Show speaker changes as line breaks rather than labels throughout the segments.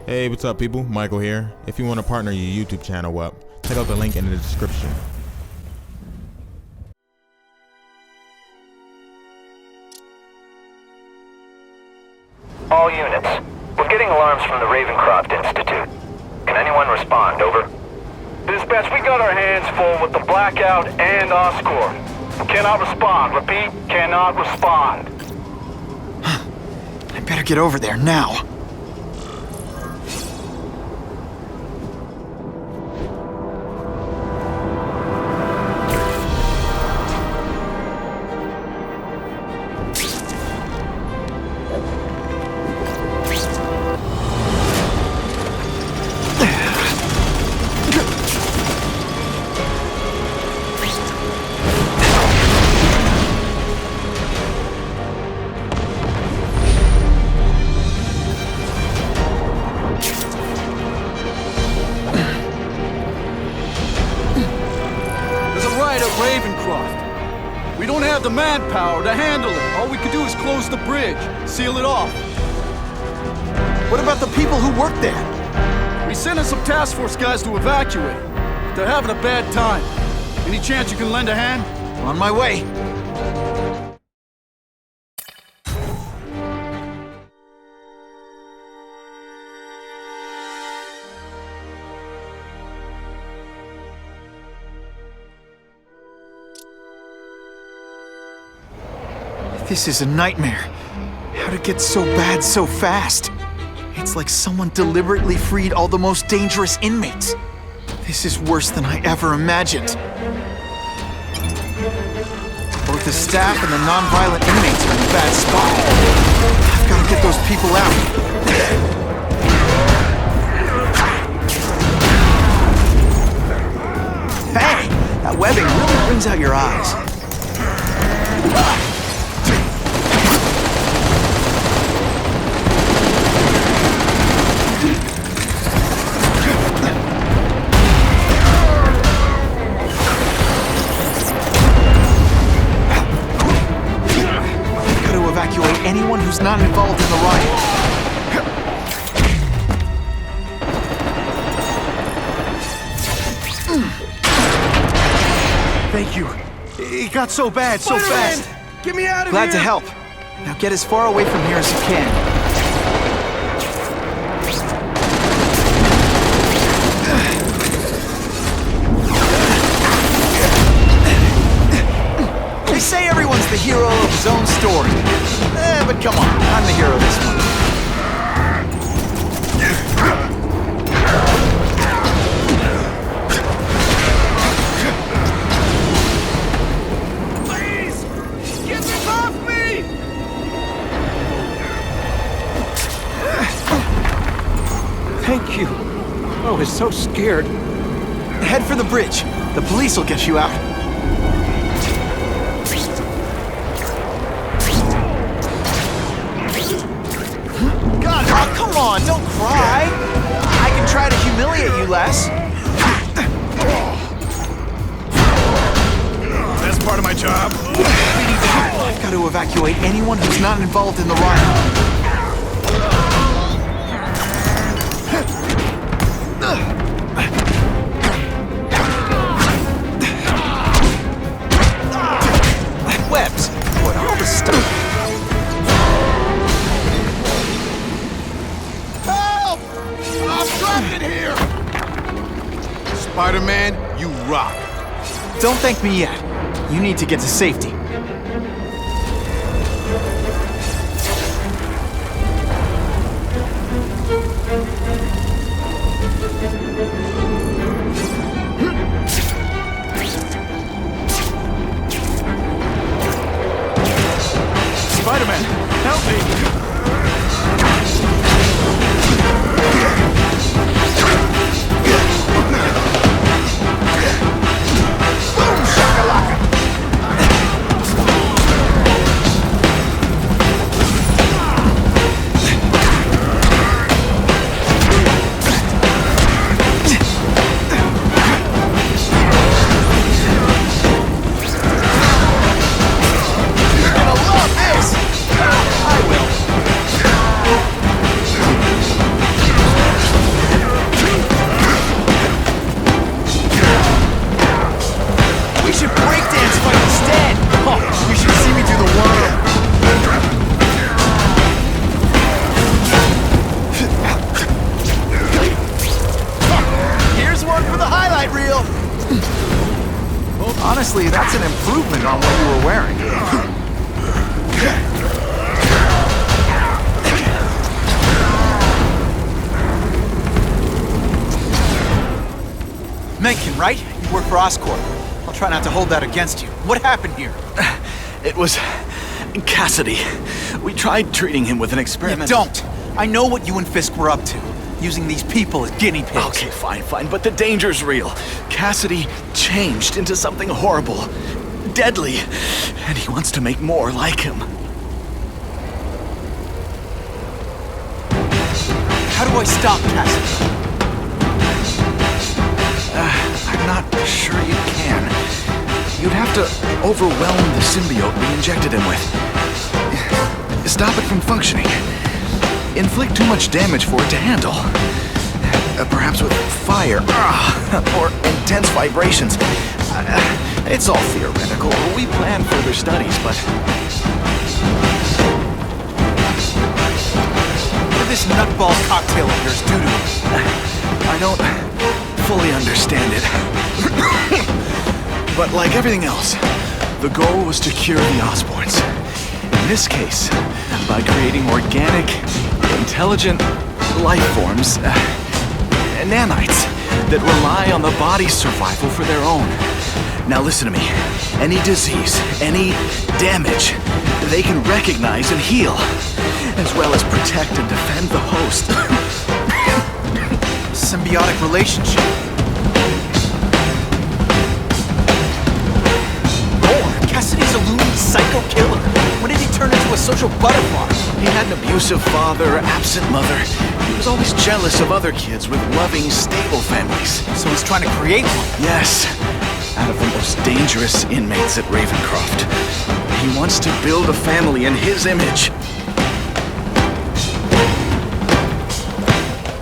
Hey, what's up people? Michael here. If you want to partner your YouTube channel up, check out the link in the description.
All units, we're getting alarms from the Ravencroft Institute. Can anyone respond, over?
Dispatch, we got our hands full with the blackout and Oscorp. Cannot respond. Repeat, cannot respond.
I better get over there now.
Ravencroft. We don't have the manpower to handle it. All we can do is close the bridge, seal it off.
What about the people who work there?
We sent in some task force guys to evacuate. They're having a bad time. Any chance you can lend a hand?
On my way. This is a nightmare. How'd it get so bad so fast? It's like someone deliberately freed all the most dangerous inmates. This is worse than I ever imagined. Both the staff and the non-violent inmates are in a bad spot. I've got to get those people out. Hey! That webbing really brings out your eyes. Anyone who's not involved in the riot. Thank you. It got so bad, so fast.
Get me out of
Glad
here!
to help. Now get as far away from here as you can. They say everyone's the hero of his own story. But come on, I'm the hero this one.
Please! Get this off me!
Thank you. I was so scared. Head for the bridge. The police will get you out. Come on, don't cry. I can try to humiliate you less.
That's part of my job.
I've got to evacuate anyone who's not involved in the riot. Webs, what all the stuff?
In here! Spider-Man, you rock.
Don't thank me yet. You need to get to safety.
Spider-Man, help me!
Honestly, that's an improvement on what you were wearing. Mencken, right? You work for Oscorp. I'll try not to hold that against you. What happened here?
It was Cassidy. We tried treating him with an experiment.
Don't! I know what you and Fisk were up to. Using these people as guinea pigs.
Okay, fine, but the danger's real. Cassidy changed into something horrible, deadly, and he wants to make more like him.
How do I stop Cassidy?
I'm not sure you can. You'd have to overwhelm the symbiote we injected him with. Stop it from functioning. Inflict too much damage for it to handle. Perhaps with fire, or intense vibrations. It's all theoretical. We plan further studies, but...
What did this nutball cocktail of yours do to him?
I don't fully understand it. But like everything else, the goal was to cure the Osborns. In this case, by creating organic, intelligent life forms, nanites, that rely on the body's survival for their own. Now listen to me. Any disease, any damage, they can recognize and heal, as well as protect and defend the host.
Symbiotic relationship. Cassidy's a loony psycho killer. When did he turn into a social butterfly?
He had an abusive father, absent mother. He was always jealous of other kids with loving, stable families.
So he's trying to create one?
Yes. Out of the most dangerous inmates at Ravencroft. He wants to build a family in his image.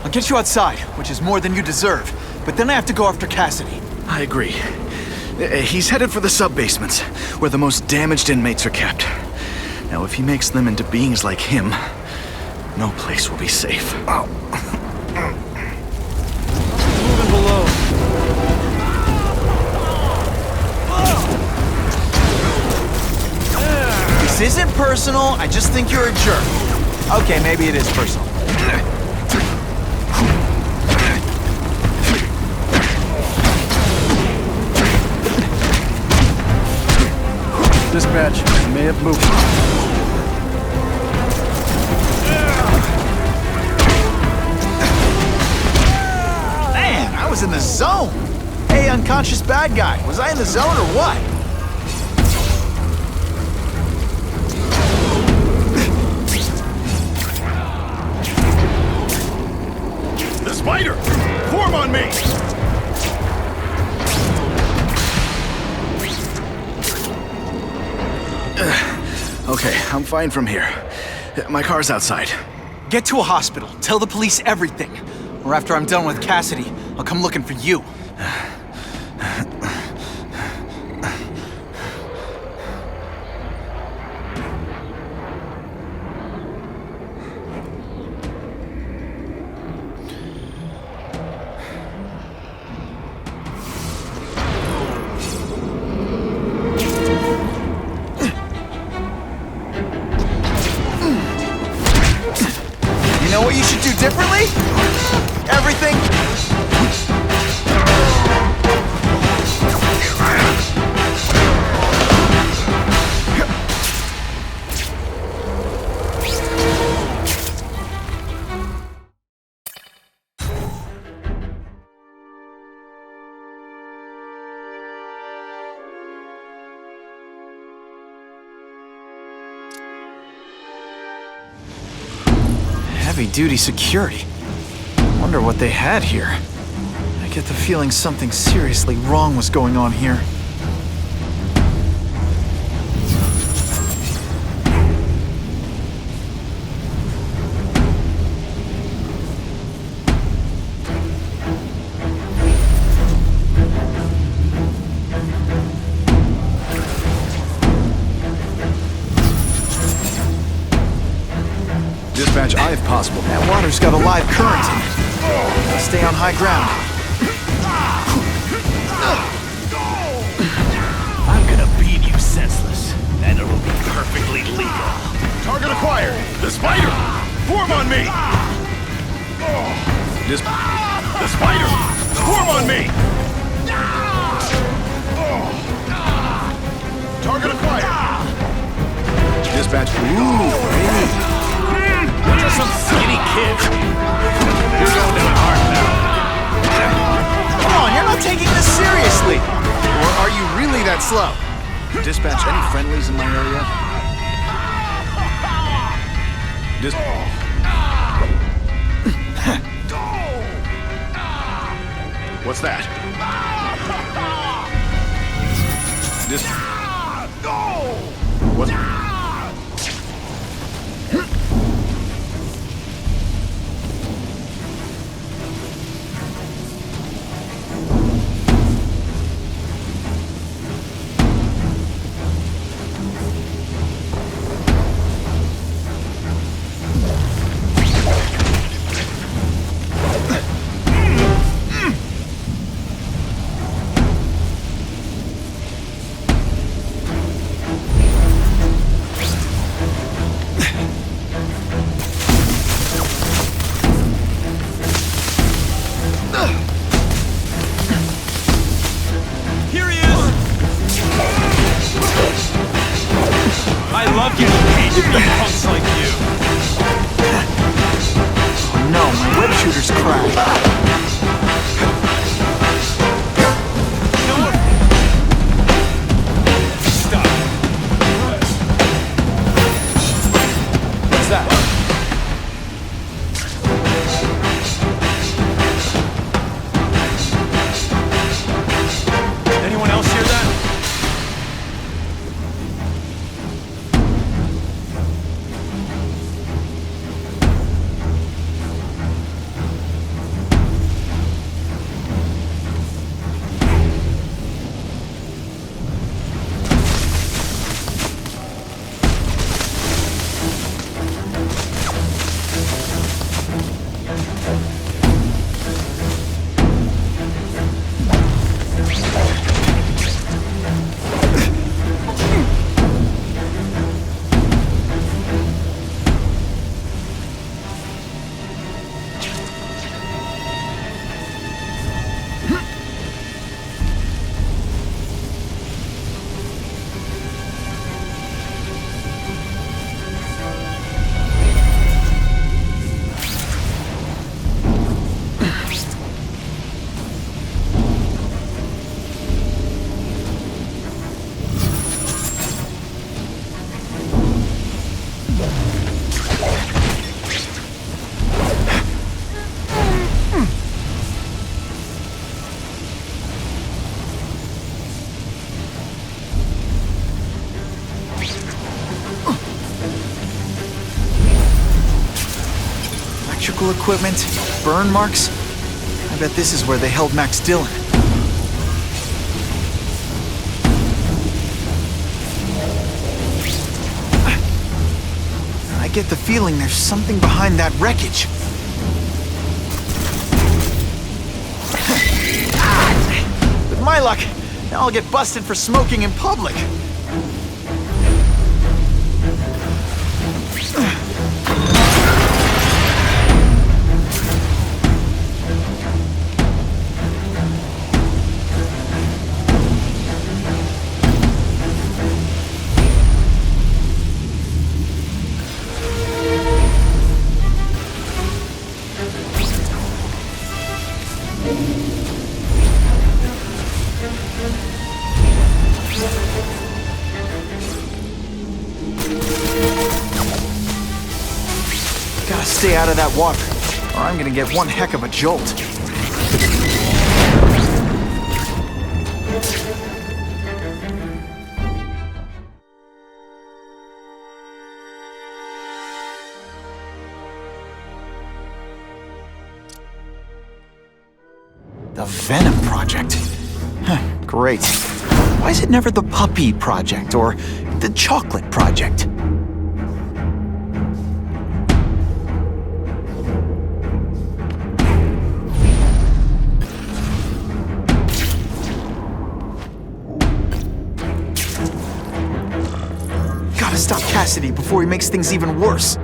I'll get you outside, which is more than you deserve. But then I have to go after Cassidy.
I agree. He's headed for the sub-basements, where the most damaged inmates are kept. Now, if he makes them into beings like him, no place will be safe.
Moving below.
This isn't personal, I just think you're a jerk. Okay, maybe it is personal.
Dispatch, I may have moved.
Man, I was in the zone. Hey, unconscious bad guy, was I in the zone or what?
The spider! Form on me!
Okay, I'm fine from here. My car's outside.
Get to a hospital, tell the police everything. Or after I'm done with Cassidy, I'll come looking for you. You know what you should do differently? Everything. Heavy-duty security. Wonder what they had here. I get the feeling something seriously wrong was going on here.
Dispatch, I, if possible.
That water's got a live current in it. Stay on high ground.
senseless, and it'll be perfectly legal.
Target acquired! The spider! Form on me! The spider! Form on me! Target acquired!
Dispatch. Ooh, hey.
You're just some skinny kid. You're going down hard now.
Come on, you're not taking this seriously! Or are you really that slow?
Dispatch, any friendlies in my area?
What's that?
What?
Here he is! I love getting paid to beat punks like you.
Oh no, my web shooter's crashed.
Stop. What's that? Anyone else hear that?
Electrical equipment, burn marks. I bet this is where they held Max Dillon. I get the feeling there's something behind that wreckage. With my luck, now I'll get busted for smoking in public. Gotta stay out of that water, or I'm gonna get one heck of a jolt. The Venom Project. Huh, great. Why is it never the Puppy Project or the Chocolate Project? Cassidy before he makes things even worse.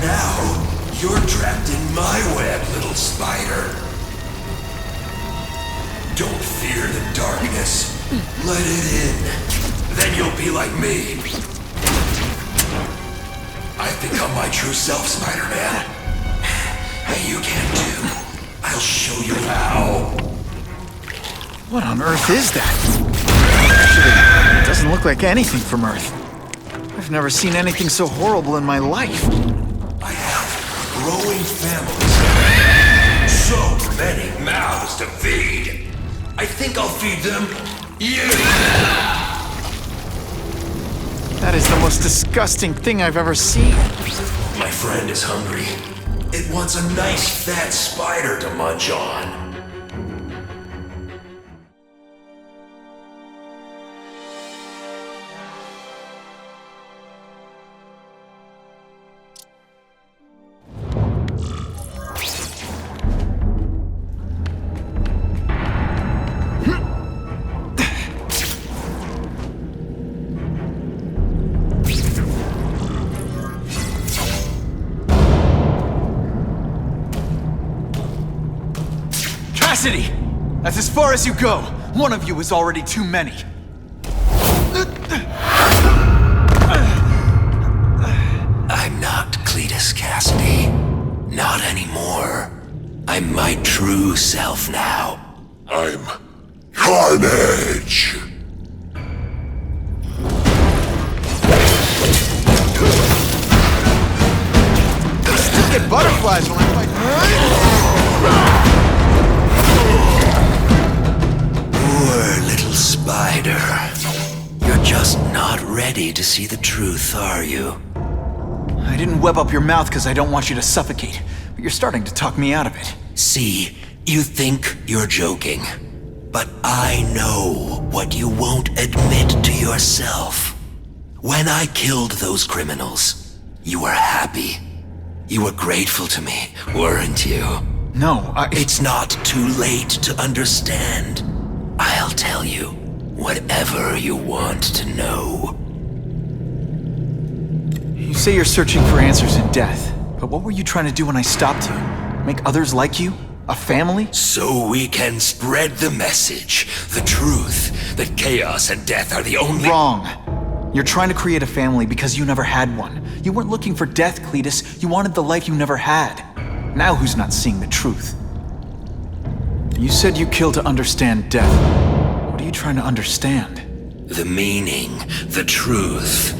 Now, you're trapped in my web, little spider. Don't fear the darkness. Let it in. Then you'll be like me. I've become my true self, Spider-Man. And you can too. I'll show you how.
What on earth is that? Actually, it doesn't look like anything from Earth. I've never seen anything so horrible in my life.
I have growing families. So many mouths to feed. I think I'll feed them you.
That is the most disgusting thing I've ever seen.
My friend is hungry. It wants a nice fat spider to munch on.
Cassidy! That's as far as you go. One of you is already too many.
I'm not Cletus Cassidy. Not anymore. I'm my true self now. I'm Carnage.
I still get butterflies when I fight.
Poor little spider. You're just not ready to see the truth, are you?
I didn't web up your mouth because I don't want you to suffocate, but you're starting to talk me out of it.
See, you think you're joking. But I know what you won't admit to yourself. When I killed those criminals, you were happy. You were grateful to me, weren't you?
No,
It's not too late to understand. I'll tell you whatever you want to know.
You say you're searching for answers in death, but what were you trying to do when I stopped you? Make others like you? A family?
So we can spread the message, the truth, that chaos and death are the only—
Wrong. You're trying to create a family because you never had one. You weren't looking for death, Cletus. You wanted the life you never had. Now who's not seeing the truth? You said you kill to understand death. What are you trying to understand?
The meaning, the truth,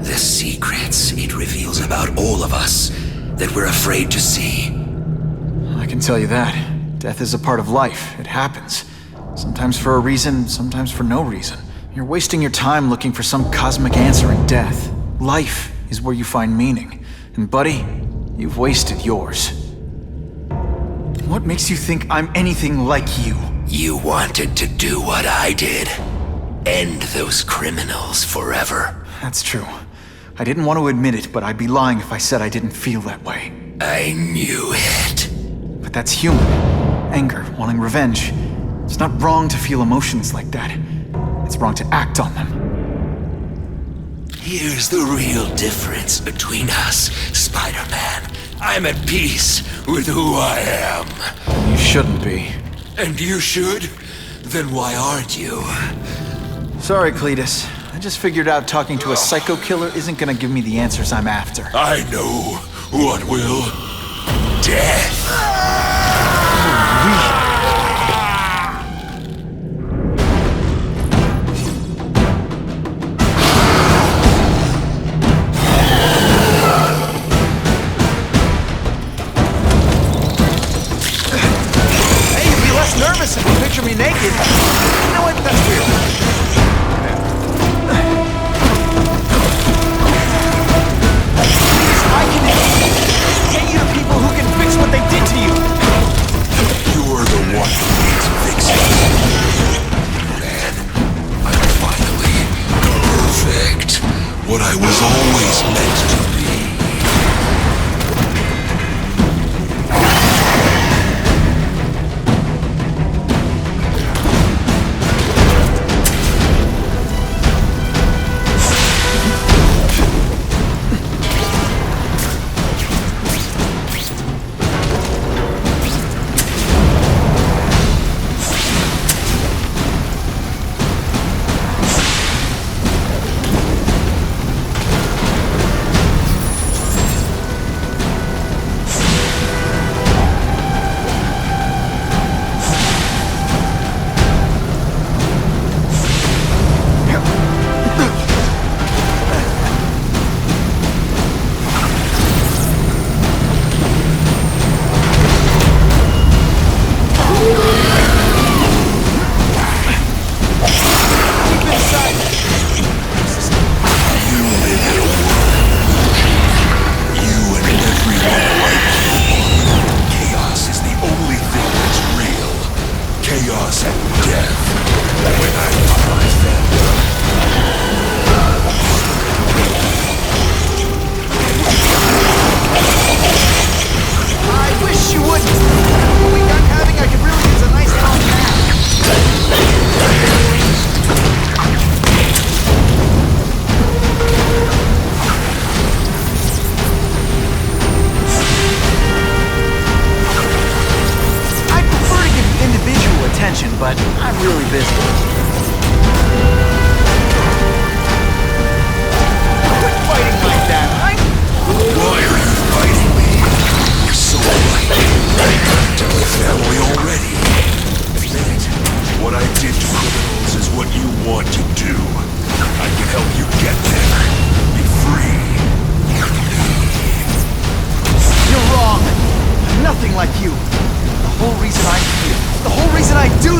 the secrets it reveals about all of us that we're afraid to see.
I can tell you that. Death is a part of life. It happens. Sometimes for a reason, sometimes for no reason. You're wasting your time looking for some cosmic answer in death. Life is where you find meaning. And buddy, you've wasted yours. What makes you think I'm anything like you?
You wanted to do what I did. End those criminals forever.
That's true. I didn't want to admit it, but I'd be lying if I said I didn't feel that way.
I knew it.
But that's human. Anger, wanting revenge. It's not wrong to feel emotions like that. It's wrong to act on them.
Here's the real difference between us, Spider-Man. I'm at peace with who I am.
You shouldn't be.
And you should? Then why aren't you?
Sorry, Cletus. I just figured out talking to a psycho killer isn't gonna give me the answers I'm after.
I know what will. Death.
Nervous if you picture me naked. You know what? That's weird. I can get you to people who can fix what they did to you.
You're the one who needs fixing. Man, I'm finally perfect. What I was always meant to be.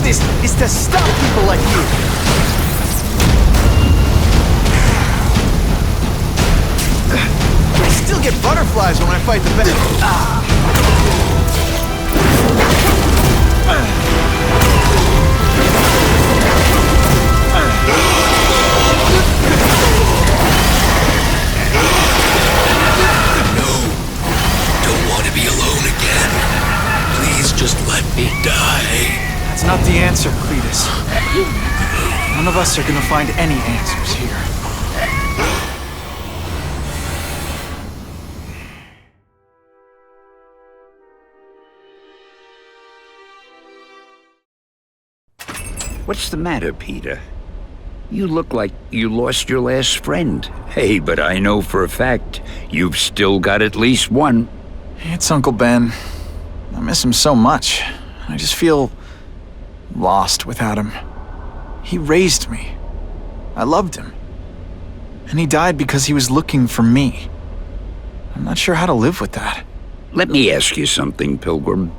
this is to stop people like you. I still get butterflies when I fight the bad.
Just let me die.
That's not the answer, Cletus. None of us are gonna find any answers here.
What's the matter, Peter? You look like you lost your last friend. Hey, but I know for a fact you've still got at least one.
It's Uncle Ben. I miss him so much. I just feel lost without him. He raised me. I loved him. And he died because he was looking for me. I'm not sure how to live with that.
Let me ask you something, Pilgrim.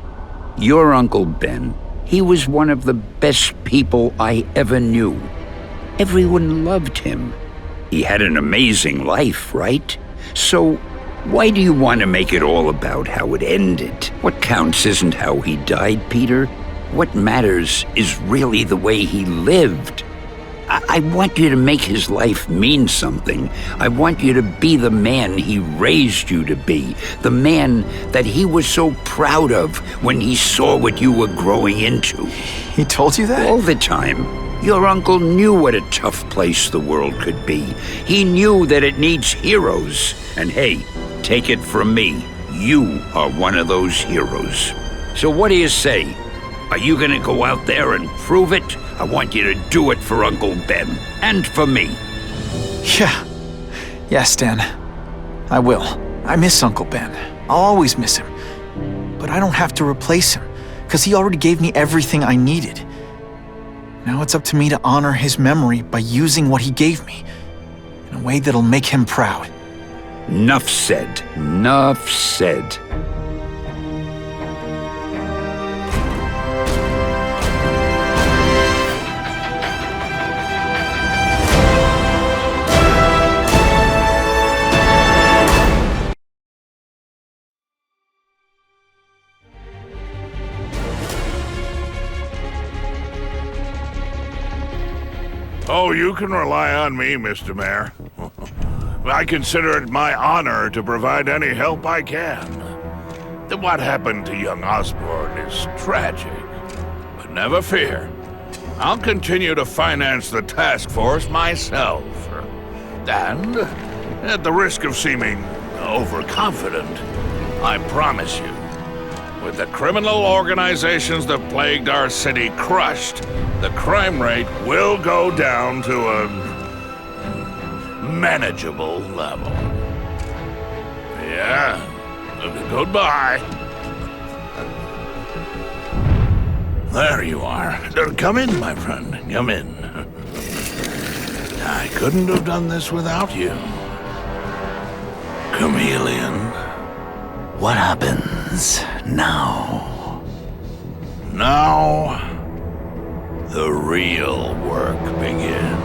Your Uncle Ben, he was one of the best people I ever knew. Everyone loved him. He had an amazing life, right? So, why do you want to make it all about how it ended? What counts isn't how he died, Peter. What matters is really the way he lived. I want you to make his life mean something. I want you to be the man he raised you to be. The man that he was so proud of when he saw what you were growing into.
He told you that?
All the time. Your uncle knew what a tough place the world could be. He knew that it needs heroes. And hey, take it from me, you are one of those heroes. So what do you say? Are you gonna go out there and prove it? I want you to do it for Uncle Ben, and for me.
Yeah. Yes, Stan. I will. I miss Uncle Ben. I'll always miss him. But I don't have to replace him, because he already gave me everything I needed. Now it's up to me to honor his memory by using what he gave me, in a way that'll make him proud.
Nuff said. Nuff said.
Oh, you can rely on me, Mr. Mayor. I consider it my honor to provide any help I can. What happened to young Osborn is tragic, but never fear. I'll continue to finance the task force myself. And, at the risk of seeming overconfident, I promise you, with the criminal organizations that plagued our city crushed, the crime rate will go down to a manageable level. Yeah, goodbye. There you are. Come in, my friend. Come in. I couldn't have done this without you. Chameleon.
What happens now?
Now, the real work begins.